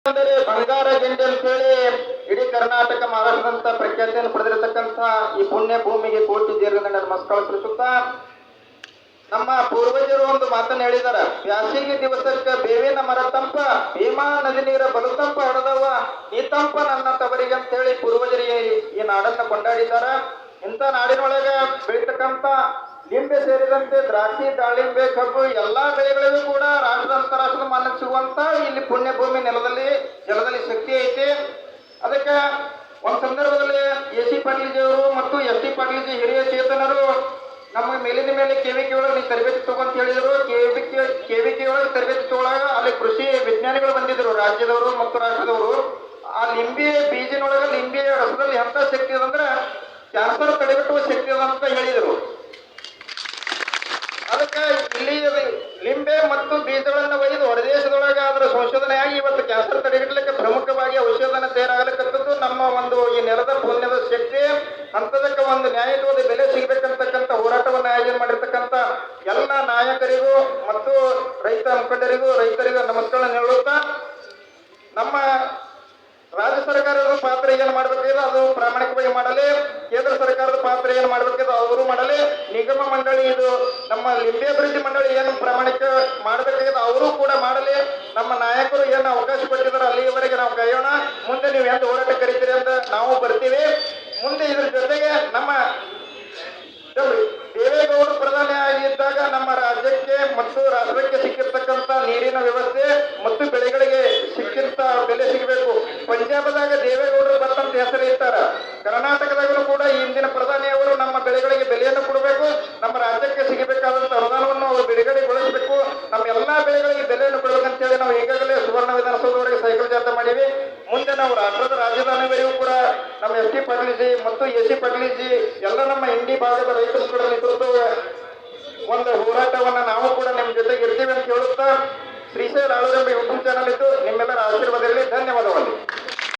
ಅಂದರೆ ಬಂಗಾರ ಗೆಂಡೆ ಅಂತೇಳಿ ಇಡೀ ಕರ್ನಾಟಕ ಮಹಾರಾಷ್ಟ್ರದಂತ ಪ್ರಖ್ಯಾತಿಯನ್ನು ಪಡೆದಿರತಕ್ಕಂತ ಈ ಪುಣ್ಯ ಭೂಮಿಗೆ ಕೋಟಿ ದೀರ್ಘದಂಡ ನಮಸ್ಕಾರ ಸಲ್ಲಿಸುತ್ತಾ ನಮ್ಮ ಪೂರ್ವಜರು ಒಂದು ಮಾತನ್ನು ಹೇಳಿದಾರ. ಬ್ಯಾಸಿಗೆ ದಿವಸಕ್ಕೆ ಬೇವಿನ ಮರ ತಂಪ, ಭೀಮಾ ನದಿ ನೀರ ಬಲು ತಂಪ ಹಡದವ ಈ ತಂಪ ನನ್ನ ತವರಿಗೆ ಅಂತ ಹೇಳಿ ಪೂರ್ವಜರಿಗೆ ಈ ನಾಡನ್ನ ಕೊಂಡಾಡಿದಾರ. ಇಂಥ ನಾಡಿನೊಳಗ ಬೆಳೀತಕ್ಕಂತ ಲಿಂಬೆ ಸೇರಿದಂತೆ ದ್ರಾಕ್ಷಿ, ದಾಳಿಂಬೆ, ಕಬ್ಬು ಎಲ್ಲಾ ಬೆಳೆಗಳಿಗೂ ಕೂಡ ರಾಷ್ಟ್ರ ಅಂತಾರಾಷ್ಟ್ರದ ಮಾನ್ಯತೆ ಸಿಗುವಂತ ಇಲ್ಲಿ ಪುಣ್ಯ ಭೂಮಿ ನೆಲದಲ್ಲಿ ಜಲದಲ್ಲಿ ಶಕ್ತಿ ಐತಿ. ಅದಕ್ಕೆ ಒಂದು ಸಂದರ್ಭದಲ್ಲಿ ಎ.ಸಿ. ಪಾಟೀಲ್ಜಿ ಅವರು ಮತ್ತು ಎಸ್.ಟಿ. ಪಾಟೀಲ್ಜಿ ಹಿರಿಯ ಚೇತನರು ನಮ್ಮ ಮೇಲಿನ ಮೇಲೆ ಕೆವಿಕೆ ಒಳಗೆ ನೀವು ತರಬೇತಿ ತಗೊಂತ ಹೇಳಿದ್ರು. ಕೆವಿಕೆ ಒಳಗೆ ತರಬೇತಿ ತಗೊಳಗ ಅಲ್ಲಿ ಕೃಷಿ ವಿಜ್ಞಾನಿಗಳು ಬಂದಿದ್ರು, ರಾಜ್ಯದವರು ಮತ್ತು ರಾಷ್ಟ್ರದವರು. ಆ ಲಿಂಬೆ ಬೀಜಿನೊಳಗ ಲಿಂಬೆ ರಸದಲ್ಲಿ ಎಂತ ಶಕ್ತಿ ಅದಂದ್ರೆ ಕ್ಯಾನ್ಸರ್ ತಡೆಗಟ್ಟುವ ಶಕ್ತಿ ಅದ ಅಂತ ಹೇಳಿದರು. ಅದಕ್ಕೆ ಇಲ್ಲಿ ಲಿಂಬೆ ಮತ್ತು ಬೀಜಗಳನ್ನು ಒಯ್ದು ಹೊರದೇಶದೊಳಗೆ ಅದರ ಸಂಶೋಧನೆಯಾಗಿ ಇವತ್ತು ಕ್ಯಾನ್ಸರ್ ತಡೆಗಟ್ಟಲಿಕ್ಕೆ ಪ್ರಮುಖವಾಗಿ ಔಷಧನ ತಯಾರಾಗಲಿಕ್ಕಂಥದ್ದು ನಮ್ಮ ಒಂದು ಈ ನೆಲದ ಪುಣ್ಯದ ಶಕ್ತಿ. ಅಂತದಕ್ಕೆ ಒಂದು ನ್ಯಾಯಯುತವಾದ ಬೆಲೆ ಸಿಗಬೇಕಂತಕ್ಕಂಥ ಹೋರಾಟವನ್ನು ಆಯೋಜನೆ ಮಾಡಿರ್ತಕ್ಕಂಥ ಎಲ್ಲ ನಾಯಕರಿಗೂ ಮತ್ತು ರೈತ ಮುಖಂಡರಿಗೂ ರೈತರಿಗೂ ನಮಸ್ಕಾರಗಳನ್ನು ಹೇಳುತ್ತಾ, ನಮ್ಮ ರಾಜ್ಯ ಸರ್ಕಾರದ ಪಾತ್ರ ಏನು ಮಾಡಬೇಕಿದೆ ಅದು ಪ್ರಾಮಾಣಿಕವಾಗಿ ಮಾಡಲಿ, ಕೇಂದ್ರ ಸರ್ಕಾರದ ಪಾತ್ರ ಏನು ಮಾಡಬೇಕಿದೆ ಅವರು ಮಾಡಲಿ, ನಿಗಮ ಮಂಡಳಿ ಇದು ನಮ್ಮ ಲಿಂಬೆ ಅಭಿವೃದ್ಧಿ ಮಂಡಳಿ ಏನು ಪ್ರಾಮಾಣಿಕ ಮಾಡಬೇಕಾಗಿದೆ ಅವರು ಕೂಡ ಮಾಡಲಿ. ನಮ್ಮ ನಾಯಕರು ಏನು ಅವಕಾಶ ಕೊಟ್ಟಿದ್ದಾರೆ ಅಲ್ಲಿಯವರೆಗೆ ನಾವು ಕಾಯೋಣ. ಮುಂದೆ ನೀವು ಎಂದು ಹೋರಾಟ ಕರೀತೀರಿ ಅಂತ ನಾವು ಬರ್ತೀವಿ. ಮುಂದೆ ಇದ್ರ ಜೊತೆಗೆ ನಮ್ಮ ದೇವೇಗೌಡರು ಪ್ರಧಾನಿ ಆಗಿದ್ದಾಗ ನಮ್ಮ ರಾಜ್ಯಕ್ಕೆ ಮತ್ತು ರಾಷ್ಟ್ರಕ್ಕೆ ಸಿಕ್ಕಿರ್ತಕ್ಕಂಥ ನೀರಿನ ವ್ಯವಸ್ಥೆ ಮತ್ತು ಬೆಳೆಗಳಿಗೆ ಸಿಕ್ಕಿಂತ ಬೆಲೆ ಸಿಗಬೇಕು. ಪಂಜಾಬದಾಗ ದೇವೇಗೌಡರು ಬರ್ತಂತ ಹೆಸರು ಇರ್ತಾರ, ಕರ್ನಾಟಕದಾಗಲೂ ಕೂಡ ಹಿಂದಿನ ಪ್ರಧಾನಿಯವರು ನಮ್ಮ ಬೆಳೆಗಳಿಗೆ ಬೆಲೆಯನ್ನು ಕೊಡಬೇಕು, ನಮ್ಮ ರಾಜ್ಯಕ್ಕೆ ಸಿಗಬೇಕಾದಂತ ಅನುದಾನವನ್ನು ಅವರು ಬಿಡುಗಡೆಗೊಳಿಸಬೇಕು, ನಮ್ಮ ಎಲ್ಲಾ ಬೆಳೆಗಳಿಗೆ ಬೆಲೆಯನ್ನು ಕೊಡಬೇಕಂತೇಳಿ ನಾವು ಈಗಾಗಲೇ ಸುವರ್ಣ ವಿಧಾನಸೌಧವರೆಗೆ ಸೈಕಲ್ ಜಾಥಾ ಮಾಡಿವಿ. ಮುಂದೆ ನಾವು ರಾಷ್ಟ್ರದ ರಾಜಧಾನಿವರೆಗೂ ಕೂಡ ನಮ್ಮ ಎಸ್.ಟಿ. ಪಾಟೀಲ್ಜಿ ಮತ್ತು ಎ.ಸಿ. ಪಾಟೀಲ್ಜಿ ಎಲ್ಲ ನಮ್ಮ ಇಂಡಿ ಭಾಗದ ರೈತರು ಕೂಡ ನೇತೃತ್ವ ಒಂದು ಹೋರಾಟವನ್ನ ನಾವು ಕೂಡ ನಿಮ್ಮ ಜೊತೆಗೆ ಇರ್ತೀವಿ ಅಂತ ಹೇಳುತ್ತಾ, ಶ್ರೀಶೈಲ ಆಳುರೆಂಬ ಯೂಟ್ಯೂಬ್ ಚಾನಲ್ ಇದ್ದು ನಿಮ್ಮೆಲ್ಲರ ಆಶೀರ್ವಾದ ಇರಲಿ. ಧನ್ಯವಾದಗಳು.